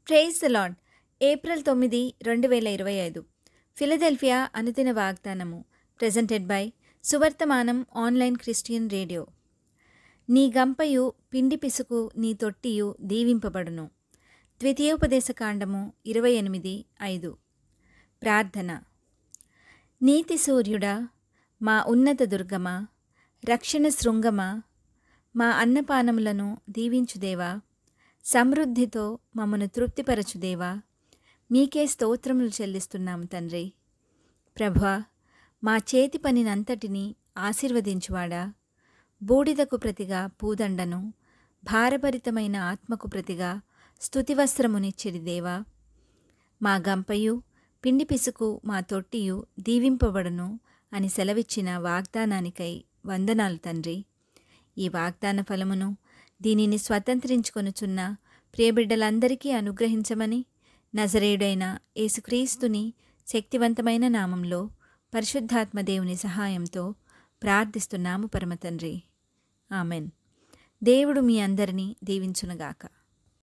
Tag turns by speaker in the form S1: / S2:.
S1: Praise the lord. April 9, 2025 Philadelphia అనుదిన వాగ్దానము. Presented by Suvarthamanam online Christian radio. నీ గంపయు పిండి పిసుకు నీ తొట్టియు దీవింపబడును. ద్వితీయోపదేశకాండము 28:5. ప్రార్థన. నీతి సూర్యుడా, మా ఉన్నత దుర్గమా, రక్షణ శృంగమా, మా అన్నపానములను దీవించుదేవా, సమృద్ధితో మమ్మను తృప్తిపరచుదేవా, మీకే స్తోత్రములు చెల్లిస్తున్నాము తండ్రి. ప్రభా, మా చేతి పనినంతటినీ ఆశీర్వదించువాడా, బూడిదకు ప్రతిగా పూదండను, భారభరితమైన ఆత్మకు ప్రతిగా స్తుతివస్త్రమునిచ్చిడి దేవా, మా గంపయు పిండి పిసుకు మా తొట్టియు దీవింపబడును అని సెలవిచ్చిన వాగ్దానానికై వందనాలు తండ్రి. ఈ వాగ్దాన ఫలమును దీనిని స్వతంత్రించుకొనుచున్న ప్రియబిడ్డలందరికీ అనుగ్రహించమని నజరేయుడైన యేసుక్రీస్తుని శక్తివంతమైన నామంలో పరిశుద్ధాత్మ దేవుని సహాయంతో ప్రార్థిస్తున్నాము పరమతండ్రి. ఆమెన్. దేవుడు మీ అందరినీ దీవించునుగాక.